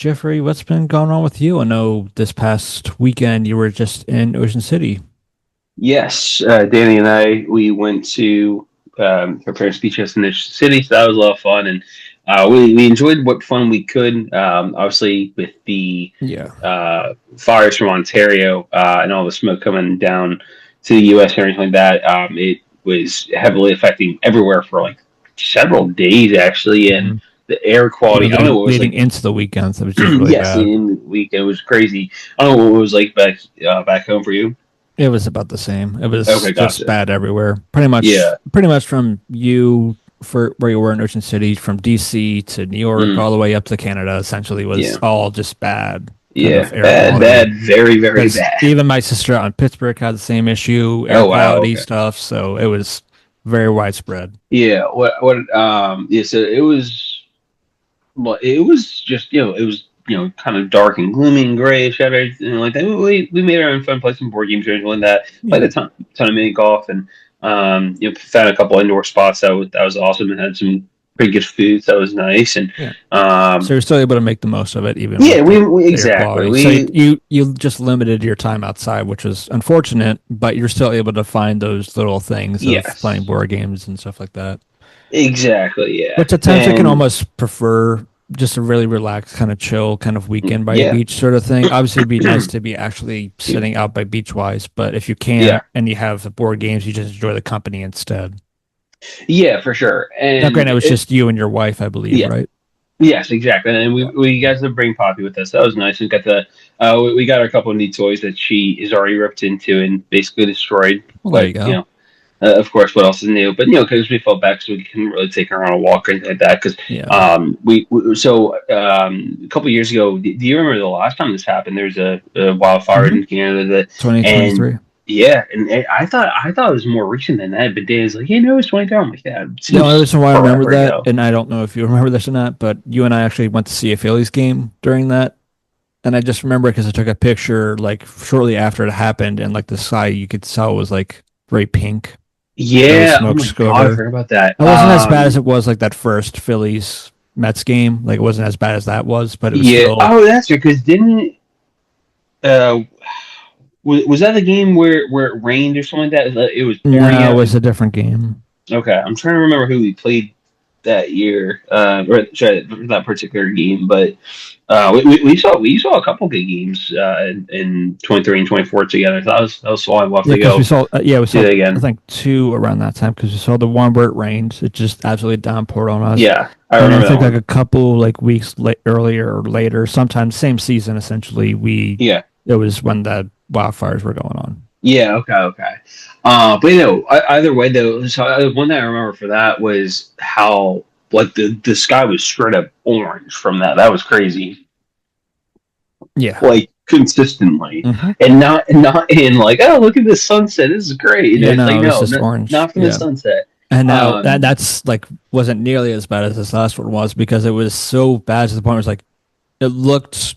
Jeffrey, what's been going on with you? I know this past weekend you were just in Ocean City. Yes, Danny and I we went to her parents' beach house in the city, so that was a lot of fun, and we enjoyed what fun we could. Obviously, with the Yeah. fires from Ontario and all the smoke coming down to the U.S. and everything like that, it was heavily affecting everywhere for like several days actually, and hmm the air Yeah, quality. I don't know what it was leading like. into the weekends, it was just really Yes, bad. in the week it was crazy. I don't know what it was like back home for you. It was about the same. It was Okay, just gotcha. bad everywhere. Pretty much, Yeah. pretty much from you for where you were in Ocean City, from DC to New York, Mm. all the way up to Canada, essentially was Yeah. all just bad kind Yeah. of air Bad, quality. bad, very, very Because bad. even my sister out in Pittsburgh had the same issue, air Oh wow, quality okay. stuff. So it was very widespread. Yeah, yeah, so it was well, it was just, it was, kind of dark and gloomy and gray, shadowy, everything like that. We made our own fun, played some board games or anything like that. Played Yeah. a ton of mini golf and found a couple indoor spots that was awesome and had some pretty good food. So that was nice. And Yeah. So um you're still able to make the most of it, even yeah, with we the air exactly. quality. So you just limited your time outside, which was unfortunate, but you're still able to find those little things of playing Yes. board games and stuff like that. Exactly, yeah. Which at times I can And almost prefer just a really relaxed, kind of chill, kind of weekend by a yeah. beach sort of thing. Obviously, it'd be nice to be actually sitting out by beach wise, but if you Yeah. can't and you have the board games, you just enjoy the company instead. Yeah, for sure. Now, And granted, it was just you and your wife, I believe, yeah, right? yes, exactly. And we Yeah. we got to bring Poppy with us. That was nice. We got her a couple of neat toys that she is already ripped into and basically destroyed. Well, there But you go. of course, what else is new? But because we felt bad, so we couldn't really take her on a walk or anything like that. Because Yeah. a couple of years ago, do you remember the last time this happened? There's a wildfire hmm in Canada that, and 2023. yeah, and I thought it was more recent than that. But Dan's like, no, it's 20. I'm like, yeah, it The only seems reason why I remember forever that, ago. and I don't know if you remember this or not, but you and I actually went to see a Phillies game during that. And I just remember because I took a picture like shortly after it happened, and like the sky you could tell was like very pink. Those Yeah. Oh smokes my go God, I over. forgot about that. It wasn't as bad as it was like that first Phillies Mets game. Like it wasn't as bad as that was, but it was Yeah. still. Oh, that's right. Because didn't uh was that the game where it rained or something like that? It was pouring No, it out. was a different game. Okay, I'm trying to remember who we played that year, or sorry, that particular game. But we saw a couple good games in 23 and 24 together. So that was fun. We'll have Yeah, to because we go saw, we do saw, that I again. think two around that time because we saw the one where it rained. It just absolutely downpoured on us. Yeah, I And then I remember that think like one. a couple like weeks earlier or later, sometime same season, essentially, Yeah, it was when the wildfires were going on. yeah, okay, okay. But either way though, so one thing I remember for that was how like the sky was straight up orange from that. That was crazy. Yeah. Like consistently, hmm and not in like, oh, look at this sunset, this is great. Yeah, It's like, no, it was no, just orange. not from the Yeah. sunset. And now that Um, that's like wasn't nearly as bad as this last one was because it was so bad to the point where it's like it looked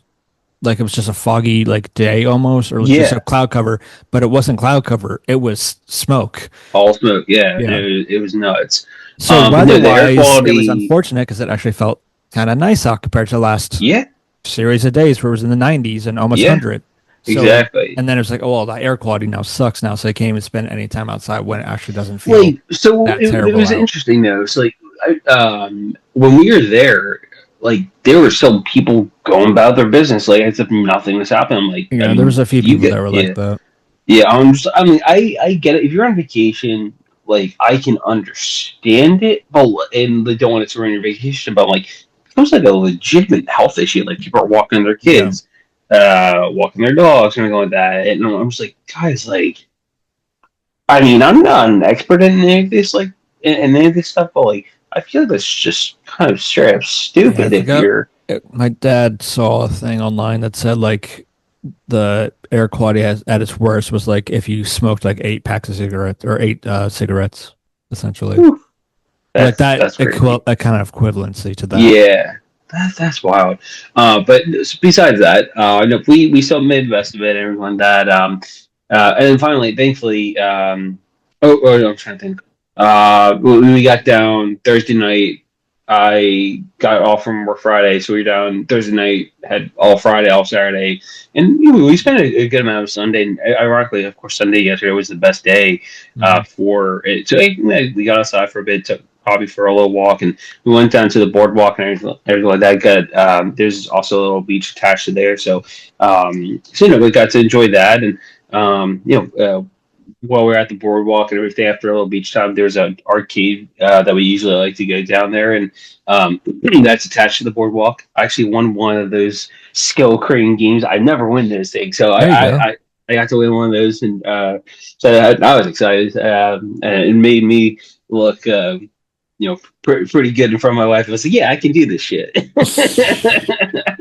like it was just a foggy like day almost, or just a yeah, cloud cover, but it wasn't cloud cover. It was smoke. all smoke. Yeah, Yeah. it was nuts. So But no, the air weather-wise, it was quality. unfortunate because it actually felt kind of nice out compared to the last Yeah, series of days where it was in the 90s and almost yeah, 100. So, exactly. and then it was like, oh, well, the air quality now sucks now, so I can't even spend any time outside when it actually doesn't feel Like, so that it terrible was out. interesting though. So like, when we were there, like there were still people going about their business, like as if nothing was happening. I'm like, I Yeah, there was mean, a few you people get that were like yeah. that. Yeah, I mean, I get it. If you're on vacation, like I can understand it, but and they don't want it to ruin your vacation. But like, it comes like a legitimate health issue. Like people are walking their Yeah. kids, walking their dogs, and everything like that. And I'm just like, guys, like, I mean, I'm not an expert in any of this, like, in any of this stuff, but like, I feel like that's just kind of straight up Yeah, I stupid. If forgot. you're, My dad saw a thing online that said like the air quality at its worst was like if you smoked like eight packs of cigarettes or eight cigarettes, essentially. whew, Like that that's crazy. that kind of equivalency to that. Yeah, that's wild. But besides that, no, we still made the best of it and everything like that. And then finally, thankfully, no, I'm trying to think. We got down Thursday night. I got off from work Friday, so we were down Thursday night, had all Friday, all Saturday, and we spent a good amount of Sunday. And ironically, of course, Sunday yesterday was the best day Mhm. for it. So we got outside for a bit, took Bobby for a little walk, and we went down to the boardwalk and everything like that. There's also a little beach attached to there, so we got to enjoy that, and while we are at the boardwalk and everything after a little beach time, there's an arcade that we usually like to go down there, and that's attached to the boardwalk. I actually won one of those skill creating games. I never win those things, so There you go. I got to win one of those, and so I was excited, and it made me look pretty good in front of my wife. I was like, yeah, I can do this shit. Yeah.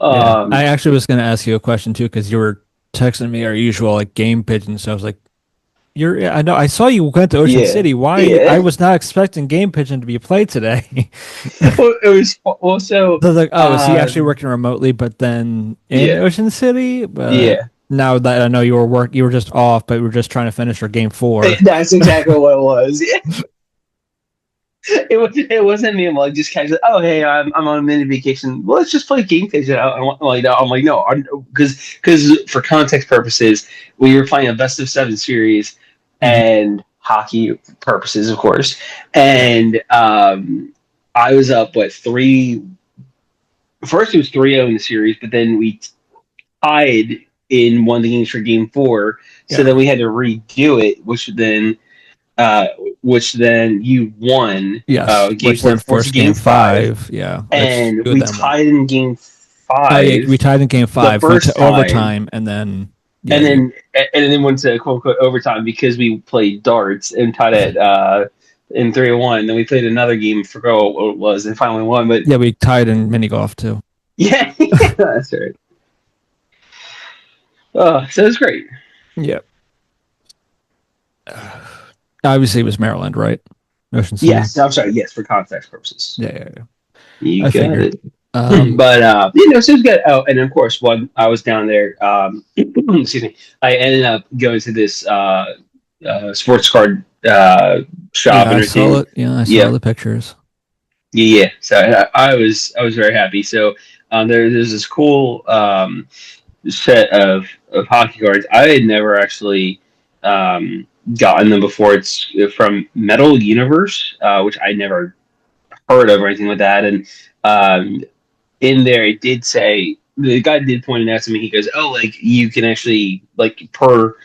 I um, actually was going to ask you a question too, because you were texting me our usual like game pigeon. So I was like, yeah, I know I saw you went to Ocean yeah, City. Why? I yeah. was not expecting game pigeon to be played today. Well, it was also So I was like, oh, is he actually working remotely, but then in yeah, Ocean City? But yeah. now that I know you were just off, but we were just trying to finish our game four. That's exactly what it was. It wasn't me. I'm like just casually. Oh hey, I'm on a mini vacation. Well, let's just play Game Pigeon. I'm like no, because for context purposes, we were playing a best of seven series Mhm. and hockey purposes, of course. Yeah. And I was up what three. First, it was 3-0 in the series, but then we tied in one of the games for Game Four. So Yeah. then we had to redo it, uh, which then you won Yes. game Which four then to force forced game game five, five. Yeah. Which and two of we them won. tied in game Oh yeah, we five tied in game the five, went to first time, overtime, and then yeah, and you then went to quote unquote overtime because we played darts and tied it in 3-1. Then we played another game, forgot what it was, and finally won. But yeah, we tied in mini golf too. yeah, that's right. So it's great. Yeah. Obviously, it was Maryland, right? Ocean City. Yes, I'm sorry. Yes, for context purposes, Yeah, yeah, yeah. you I got figured. it. Um, But so it was good. Oh, and of course, when I was down there, excuse me, I ended up going to this sports card shop yeah, and I saw everything. it. Yeah, I saw Yep, the pictures. yeah. So I was very happy. So there's this cool set of hockey cards. I had never actually gotten them before. It's from Metal Universe, which I never heard of or anything like that. And in there, it did say the guy did point it out to me. He goes, "Oh, like you can actually like per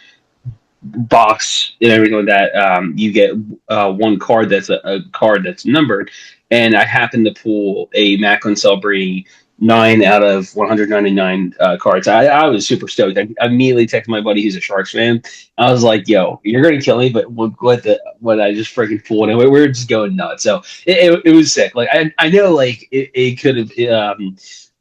box and everything like that. You get one card that's a card that's numbered." And I happened to pull a Macklin Celebrity 9 out of 199 cards. I was super stoked. I immediately texted my buddy who's a Sharks fan. I was like, "Yo, you're gonna kill me!" But what I just freaking pulled, and we were just going nuts. So it was sick. Like I know like it could have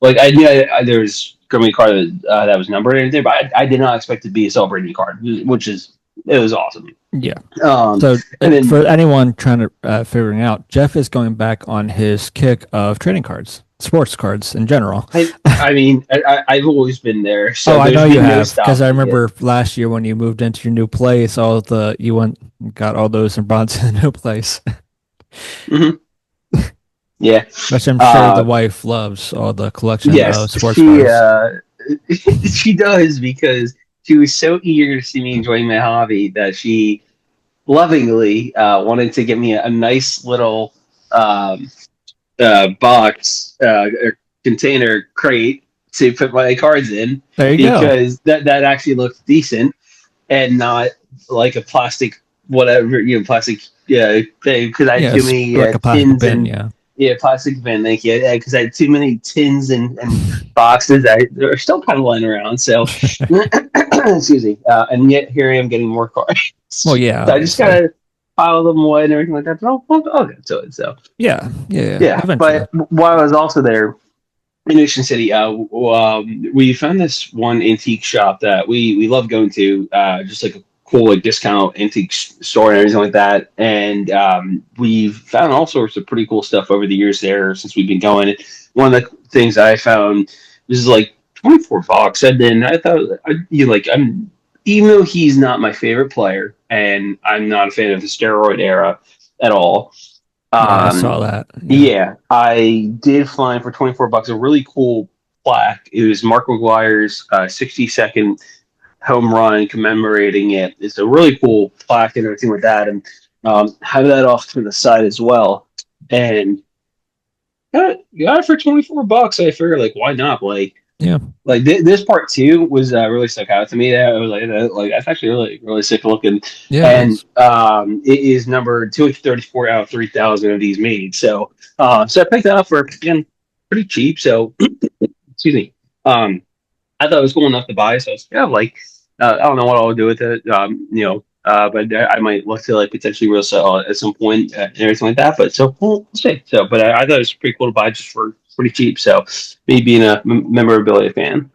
like I knew there was gonna be a card that was numbered and everything, but I did not expect it to be a celebrating card, which is it was awesome. Yeah. Um, So and then for anyone trying to figuring out, Jeff is going back on his kick of trading cards, sports cards in general. I mean I've always been there, Oh, so I there's know you been no have because I stopping it. remember last year when you moved into your new place, all the you went and got all those and brought to the new place, Hmm. Yeah. which I'm sure the Uh, wife loves all the collection of yes, sports cards. she does because she was so eager to see me enjoying my hobby that she lovingly wanted to get me a nice little um, box or container crate to put my cards in There you go. because that actually looked decent and not like a plastic whatever plastic thing because I had Yeah, too it's many like a plastic tins bin. and Yeah. yeah plastic bin thank you because I had too many tins and boxes that are still kind of lying around so excuse me and yet here I am getting more cards Well, yeah, so I just obviously. gotta pile them away and everything like that but I'll get to it so Yeah, yeah, yeah. yeah Eventually. but while I was also there in Ocean City, we found this one antique shop that we love going to, just like a cool like discount antique store and everything like that. And we've found all sorts of pretty cool stuff over the years there since we've been going. One of the things I found this is like $24, and then I thought I'm even though he's not my favorite player and I'm not a fan of the steroid era at all. Yeah, I Um, saw that. Yeah. yeah, I did find for $24 a really cool plaque. It was Mark McGuire's 60-second home run commemorating it. It's a really cool plaque and everything like that, and have that off to the side as well. And got it for $24. I figured, like, why not? Yeah. Like this part too was really stuck out to me. I was like that's actually really sick looking, Yeah, it and is. it is number 234 out of 3,000 of these made. So so I picked that up for again pretty cheap. So excuse me. I thought it was cool enough to buy. So I was, yeah, like I don't know what I'll do with it. But I might look to like potentially resell it at some point and everything like that. But so we'll see. So, but I thought it was pretty cool to buy just for pretty cheap. So me being a memorabilia fan.